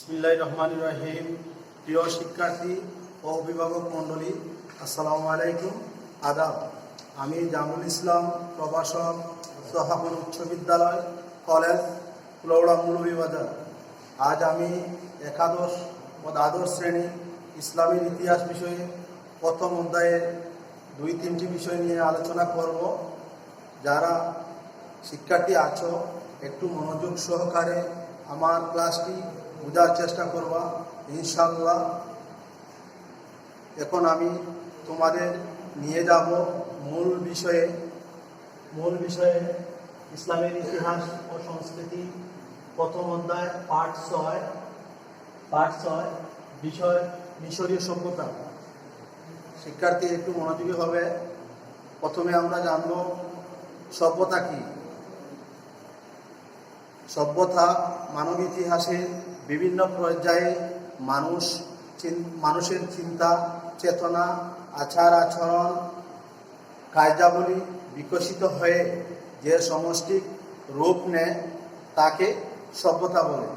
বিসমিল্লাহির রহমানির রহিম। প্রিয় শিক্ষার্থী ও অভিভাবক মণ্ডলী, আসসালামু আলাইকুম, আদাব। আমি জামুল ইসলাম, প্রভাষক, সোহাবুল উচ্চ বিদ্যালয়, কলেজ, কুলাউড়া মৌলভীবাজার। আজ আমি একাদশ ও দ্বাদশ শ্রেণী ইসলামের ইতিহাস বিষয়ে প্রথম অধ্যায়ের 2-3টি বিষয় নিয়ে আলোচনা করব। যারা শিক্ষার্থী আছো, একটু মনোযোগ সহকারে আমার ক্লাসটি বোঝার চেষ্টা করবা ইনশাআল্লাহ। এখন আমি তোমাদের নিয়ে যাব মূল বিষয়ে ইসলামের ইতিহাস ও সংস্কৃতি, প্রথম অধ্যায় পার্ট 6 বিষয় মিশরীয় সভ্যতা। শিক্ষার্থী একটু মনোযোগী হবে। প্রথমে আমরা জানব সভ্যতা কি। সভ্যতা মানব ইতিহাসের বিভিন্ন পর্যায়ে মানুষের চিন্তা, চেতনা, আচার আচরণ, কার্যাবলী বিকশিত হয়ে যে সমষ্টিক রূপ নেয় তাকে সভ্যতা বলে।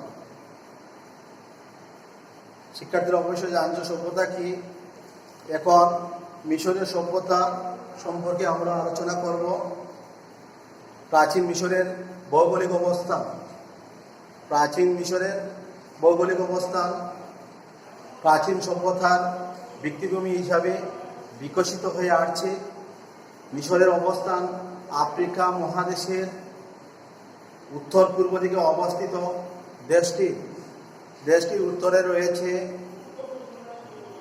শিক্ষার্থীরা অবশ্যই জানছো সভ্যতা কি। এখন মিশরের সভ্যতা সম্পর্কে আমরা আলোচনা করব। প্রাচীন মিশরের ভৌগোলিক অবস্থান। প্রাচীন সভ্যতার ভিত্তিভূমি হিসাবে বিকশিত হয়ে আসছে। মিশরের অবস্থান আফ্রিকা মহাদেশের উত্তর পূর্ব দিকে অবস্থিত। দেশটির উত্তরে রয়েছে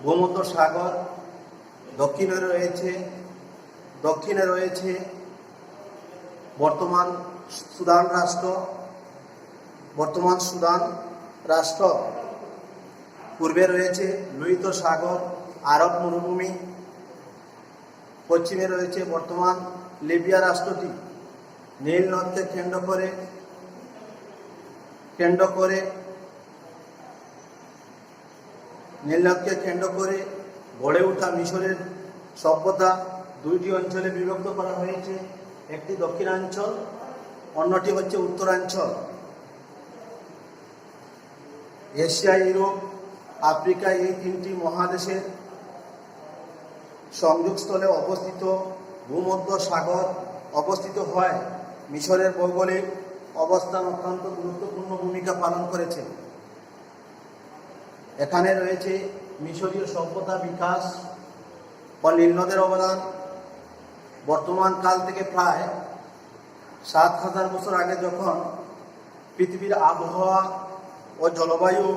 ভূমধ্যসাগর, দক্ষিণে রয়েছে বর্তমান সুদান রাষ্ট্র, পূর্বে রয়েছে লোহিত সাগর, আরব মরুভূমি, পশ্চিমে রয়েছে বর্তমান লিবিয়া রাষ্ট্রটি। নীল নদকে কেন্দ্র করে গড়ে ওঠা মিশরের সভ্যতা 2টি অঞ্চলে বিভক্ত করা হয়েছে। একটি দক্ষিণাঞ্চল, অন্যটি হচ্ছে উত্তরাঞ্চল। এশিয়া, ইউরোপ, আফ্রিকা এই 3টি মহাদেশের সংযোগস্থলে অবস্থিত ভূমধ্যসাগর অবস্থিত হয় মিশরের ভৌগোলিক অবস্থান অত্যন্ত গুরুত্বপূর্ণ ভূমিকা পালন করেছে। এখানে রয়েছে মিশরীয় সভ্যতা বিকাশ ও নীল নদের অবদান। বর্তমান কাল থেকে প্রায় 7,000 বছর আগে যখন পৃথিবীর আবহাওয়া ও জলবায়ু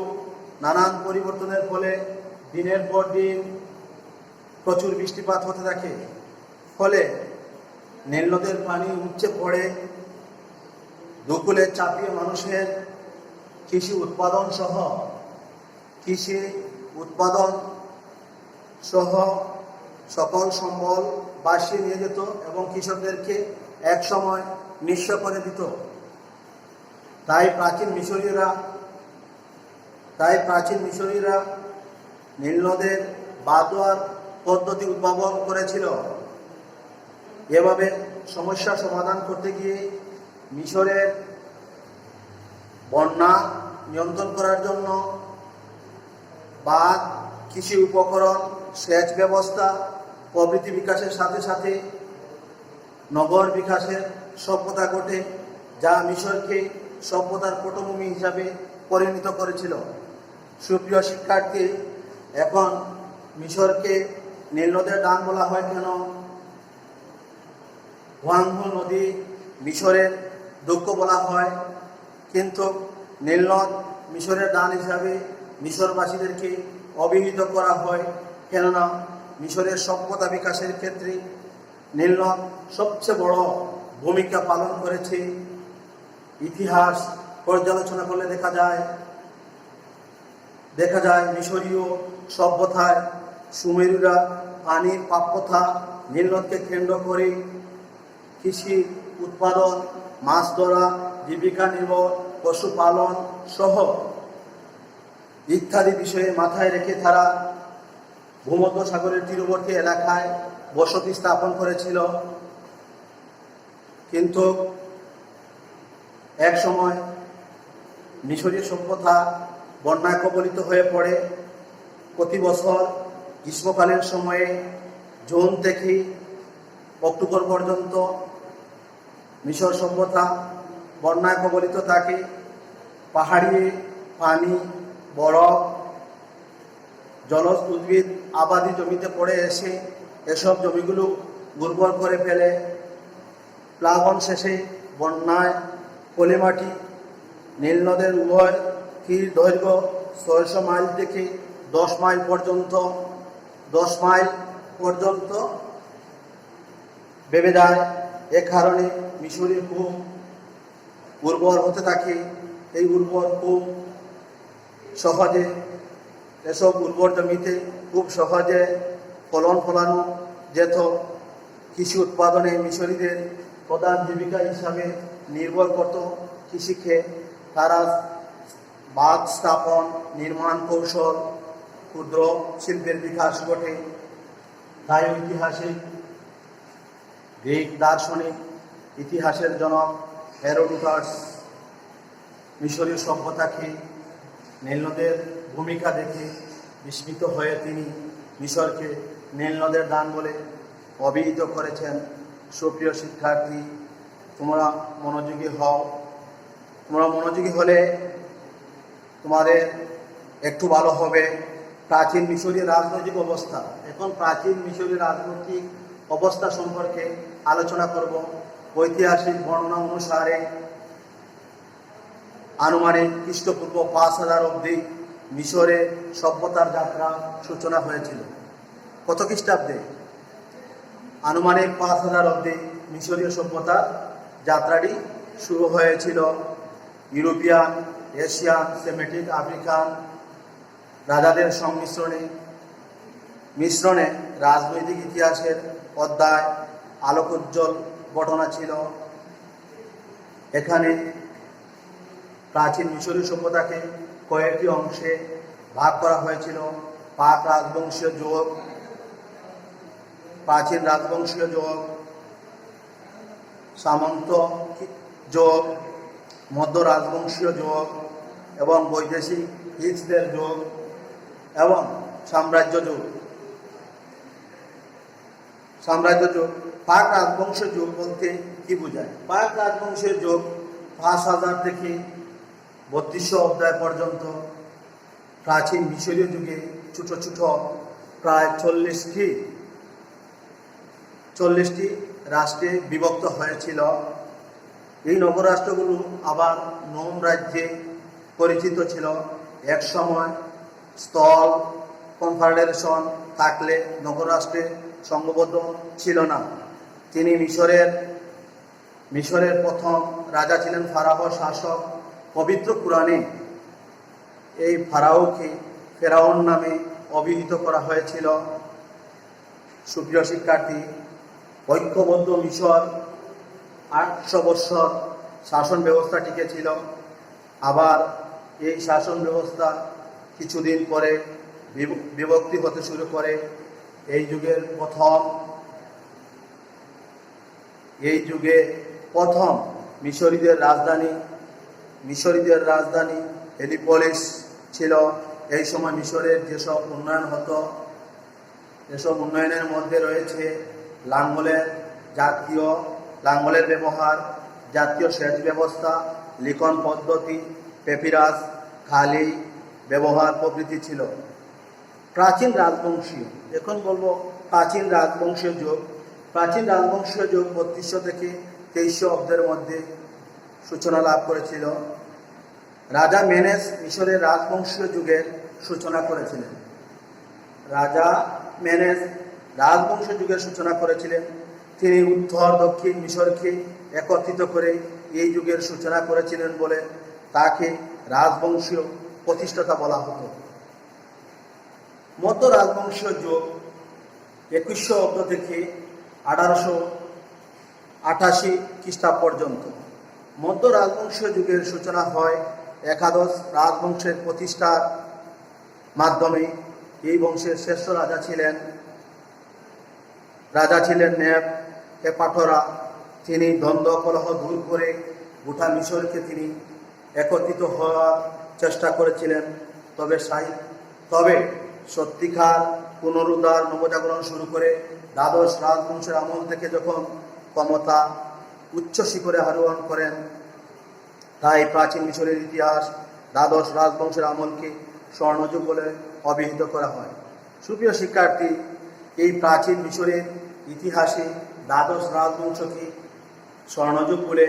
নানান পরিবর্তনের ফলে দিনের পর দিন প্রচুর বৃষ্টিপাত হতে থাকে, ফলে নীল নদের পানি উপচে পড়ে দুকুলে চাপিয়ে মানুষের কৃষি উৎপাদন সহ সকল সম্বল ভাসিয়ে নিয়ে যেত এবং কৃষকদেরকে এক সময় নিঃস্ব করে দিত। তাই প্রাচীন মিশরীয়রা নীল নদের বাঁধোয়ার পদ্ধতি উদ্ভাবন করেছিল। এভাবে সমস্যা সমাধান করতে গিয়ে মিশরের বন্যা নিয়ন্ত্রণ করার জন্য বাঁধ, কৃষি উপকরণ, সেচ ব্যবস্থা প্রভৃতি বিকাশের সাথে সাথে নগর বিকাশের সভ্যতা ঘটে, যা মিশরকে সভ্যতার পটভূমি হিসাবে পরিণত করেছিল। সুপ্রিয় শিক্ষার্থী, এখন মিশরকে নীল নদের ডান বলা হয় কেন? হোয়াংহো নদী মিশরের দুঃখ বলা হয়, কিন্তু নীল নদ মিশরের ডান হিসাবে মিশরবাসীদেরকে অভিহিত করা হয়, কেননা মিশরের সভ্যতা বিকাশের ক্ষেত্রে নীল নদ সবচেয়ে বড় ভূমিকা পালন করেছে। ইতিহাস পর্যালোচনা করলে দেখা যায় মিশরীয় সভ্যতায় সুমেরুরা পানির প্রাপ্যতা, নীল নদকে কেন্দ্র করে কৃষি উৎপাদন, মাছ ধরা, জীবিকা নির্ভর পশুপালন সহ ইত্যাদি বিষয়ে মাথায় রেখে তারা ভূমধ্যসাগরের তীরবর্তী এলাকায় বসতি স্থাপন করেছিল। কিন্তু এক সময় মিশরীয় সভ্যতা বন্যায় কবলিত হয়ে পড়ে। প্রতি বছর গ্রীষ্মকালীন সময়ে জুন থেকে অক্টোবর পর্যন্ত মিশর সভ্যতা বন্যায় কবলিত থাকে। পাহাড়ি পানি, বরফ, জলজ উদ্ভিদ আবাদি জমিতে পড়ে এসে এসব জমিগুলো উর্বর করে ফেলে। প্লাবন শেষে বন্যায় পলিমাটি নীল নদের উভয় তীর দৈর্ঘ্য 600 মাইল থেকে 10 মাইল পর্যন্ত বেড়ে যায়। এ কারণে মিশরের খুব উর্বর হতে থাকে। এই উর্বর খুব সহজে এসব উর্বর জমিতে খুব সহজে ফলন ফলানো যেত। কৃষি উৎপাদনে মিশরীদের প্রধান জীবিকা হিসাবে নির্ভর করত কৃষিকে। তারা বাঁধ স্থাপন, নির্মাণ কৌশল, ক্ষুদ্র শিল্পের বিকাশ ঘটে। তাই ঐতিহাসিক গ্রিক দার্শনিক, ইতিহাসের জনক হেরোডোটাস মিশরীয় সভ্যতাকে নীল নদের ভূমিকা দেখে বিস্মিত হয়ে তিনি মিশরকে নীল নদের দান বলে অভিহিত করেছেন। সুপ্রিয় শিক্ষার্থী, তোমরা মনোযোগী হও। তোমরা মনোযোগী হলে তোমাদের একটু ভালো হবে। প্রাচীন মিশরীয় রাজনৈতিক অবস্থা। এখন প্রাচীন মিশরীয় রাজনৈতিক অবস্থা সম্পর্কে আলোচনা করব। ঐতিহাসিক বর্ণনা অনুসারে আনুমানিক খ্রিস্টপূর্ব 5000 অবধি মিশরে সভ্যতার যাত্রা সূচনা হয়েছিল। কত খ্রিস্টাব্দে? আনুমানিক 5000 অবধি মিশরীয় সভ্যতার যাত্রাটি শুরু হয়েছিল। ইউরোপিয়ান, এশিয়ান, সেমেটিক, আফ্রিকান রাজাদের মিশ্রণে রাজনৈতিক ইতিহাসের অধ্যায় আলোকোজ্জ্বল ঘটনা ছিল। এখানে প্রাচীন মিশরীয় সভ্যতাকে কয়েকটি অংশে ভাগ করা হয়েছিল। প্রাক রাজবংশীয় যুগ, প্রাচীন রাজবংশীয় যুগ, সামন্ত যুগ, মধ্য রাজবংশীয় যুগ এবং বৈদেশিক হিজদের যুগ এবং সাম্রাজ্য যুগ। প্রাক রাজবংশীয় যুগ বলতে কি বোঝায়? প্রাক রাজবংশীয় যুগ 5000 থেকে 3200 অধ্যায় পর্যন্ত প্রাচীন মিশরীয় যুগে ছোট ছোট প্রায় 40টি রাষ্ট্রে বিভক্ত হয়েছিল। এই নগরাষ্ট্রগুলো আবার নোম রাজ্যে পরিচিত ছিল। এক সময় স্থল কনফেডারেশন থাকলে নগরাষ্ট্রে সংঘবদ্ধ ছিল না। তিনি মিশরের প্রথম রাজা ছিলেন ফারাহ শাসক। পবিত্র কুরআনে এই ফারাওকে ফেরাউন নামে অভিহিত করা হয়েছিল। সুপ্রিয় শিক্ষার্থী, ঐক্যবদ্ধ মিশর 800 বৎসর শাসন ব্যবস্থা টিকেছিল। আবার এই শাসন ব্যবস্থা কিছুদিন পরে বিভক্তি হতে শুরু করে। এই যুগে প্রথম মিশরীদের রাজধানী হেলিপোলিস ছিল। এই সময় মিশরের যেসব উন্নয়ন হতো, এসব উন্নয়নের মধ্যে রয়েছে লাঙ্গলের ব্যবহার, জাতীয় সেচ ব্যবস্থা, লিখন পদ্ধতি, পেপিরাস, খালি ব্যবহার প্রভৃতি ছিল। প্রাচীন রাজবংশীয়, এখন বলবো প্রাচীন রাজবংশীয় যুগ। প্রাচীন রাজবংশীয় যুগ 3200 থেকে 2300 অব্দের মধ্যে সূচনা লাভ করেছিল। রাজা মেনেস মিশরের রাজবংশীয় যুগের সূচনা করেছিলেন। তিনি উত্তর দক্ষিণ মিশরকে একত্রিত করে এই যুগের সূচনা করেছিলেন বলে তাকে রাজবংশীয় প্রতিষ্ঠাতা বলা হতো। মধ্য রাজবংশীয় যুগ 2100 অব্দ থেকে 1888 খ্রিস্টাব্দ পর্যন্ত। মধ্য রাজবংশীয় যুগের সূচনা হয় একাদশ রাজবংশের প্রতিষ্ঠার মাধ্যমে। এই বংশের শ্রেষ্ঠ রাজা ছিলেন নেব এপাটরা। তিনি দ্বন্দ্ব কলহ দূর করে গোটা মিশরকে তিনি একত্রিত হওয়ার চেষ্টা করেছিলেন। তবে সত্যিকার পুনরুদ্ধার নবজাগরণ শুরু করে দ্বাদশ রাজবংশের আমল থেকে যখন ক্ষমতা উচ্চ শিখরে আরোহণ করেন, তাই প্রাচীন মিশরের ইতিহাস দ্বাদশ রাজবংশের আমলকে স্বর্ণযুগ বলে অভিহিত করা হয়। সুপ্রিয় শিক্ষার্থী, এই প্রাচীন মিশরের ইতিহাসে দ্বাদশ রাজবংশকে স্বর্ণযুগ বলে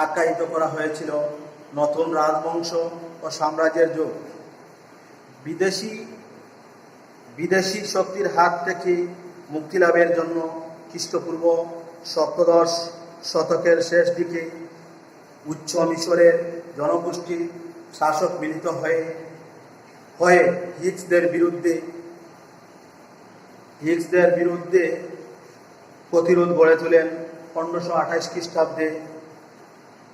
আখ্যায়িত করা হয়েছিল। নতুন রাজবংশ ও সাম্রাজ্যের যুগ। বিদেশি শক্তির হাত থেকে মুক্তি লাভের জন্য খ্রিস্টপূর্ব সপ্তদশ শতকের শেষ দিকে উচ্চ মিশরের জনগোষ্ঠীর শাসক মিলিত হয়ে হিক্সদের বিরুদ্ধে প্রতিরোধ গড়ে তোলেন। 1528 খ্রিস্টাব্দে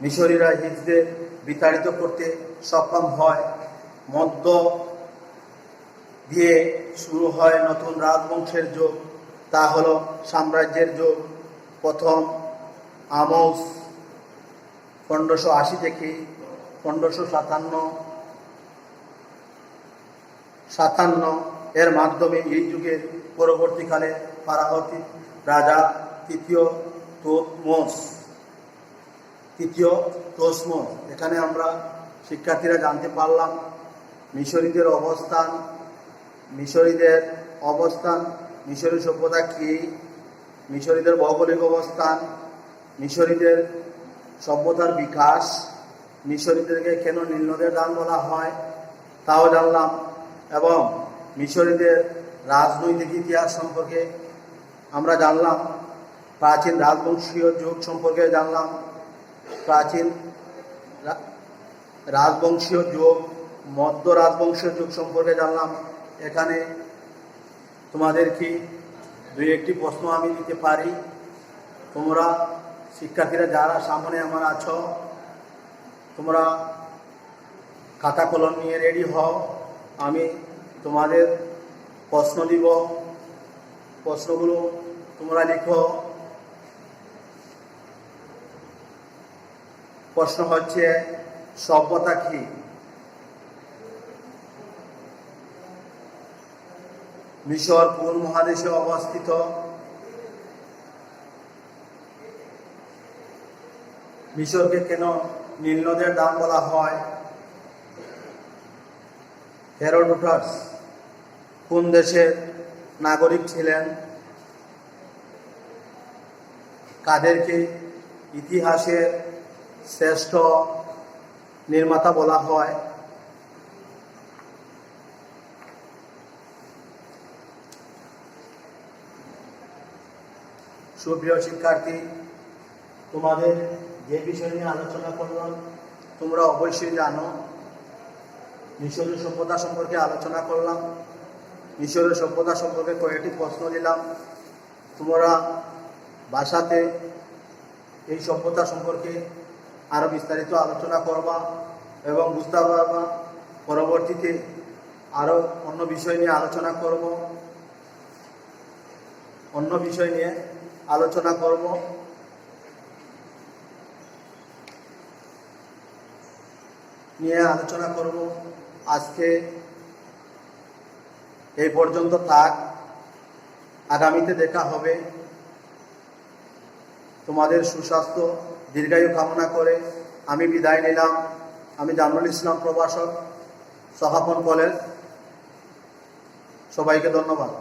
মিশরীরা হিক্সদের বিতাড়িত করতে সক্ষম হয়। মধ্য দিয়ে শুরু হয় নতুন রাজবংশের যুগ, তা হল সাম্রাজ্যের যুগ। প্রথম আমস 1580 থেকে 1557 এর মাধ্যমে এই যুগের পরবর্তীকালে ফারাহতি রাজা তৃতীয় তোসমস। এখানে আমরা শিক্ষার্থীরা জানতে পারলাম মিশরীদের অবস্থান, মিশরী সভ্যতা কি, মিশরীদের ভৌগোলিক অবস্থান, মিশরীদের সভ্যতার বিকাশ, মিশরীদেরকে কেন নীল নদের দান বলা হয় তাও জানলাম, এবং মিশরীদের রাজনৈতিক ইতিহাস সম্পর্কে আমরা জানলাম। প্রাচীন রাজবংশীয় যুগ সম্পর্কে জানলাম, প্রাচীন রাজবংশীয় যুগ, মধ্য রাজবংশীয় যুগ সম্পর্কে জানলাম। এখানে তোমাদেরকে দুই একটি প্রশ্ন আমি দিতে পারি। তোমরা শিক্ষার্থীরা যারা সামনে আমার আছো, তোমরা খাতা কলম নিয়ে রেডি হও। আমি তোমাদের প্রশ্ন দিব, প্রশ্নগুলো তোমরা লিখো। প্রশ্ন হচ্ছে, সভ্যতা কি? মিশর কোন মহাদেশে অবস্থিত? মিশরকে কেন নীল নদের দাম বলা হয়? হেরোডোটাস কোন দেশের নাগরিক ছিলেন? কাদেরকে ইতিহাসের শ্রেষ্ঠ নির্মাতা বলা হয়? সুপ্রিয় শিক্ষার্থী, তোমাদের যে বিষয় নিয়ে আলোচনা করলাম তোমরা অবশ্যই জানো। মিশরীয় সভ্যতা সম্পর্কে আলোচনা করলাম, মিশরীয় সভ্যতা সম্পর্কে কয়েকটি প্রশ্ন দিলাম। তোমরা বাসাতে এই সভ্যতা সম্পর্কে আরও বিস্তারিত আলোচনা করবা এবং বুঝতে পারবা। পরবর্তীতে আরও অন্য বিষয় নিয়ে আলোচনা করব। আজকে এই পর্যন্ত থাক, আগামীতে দেখা হবে। তোমাদের সুস্বাস্থ্য দীর্ঘায়ু কামনা করে আমি বিদায় নিলাম। আমি জামরুল ইসলাম, প্রভাষক, সহাপন কলেজ। সবাইকে ধন্যবাদ।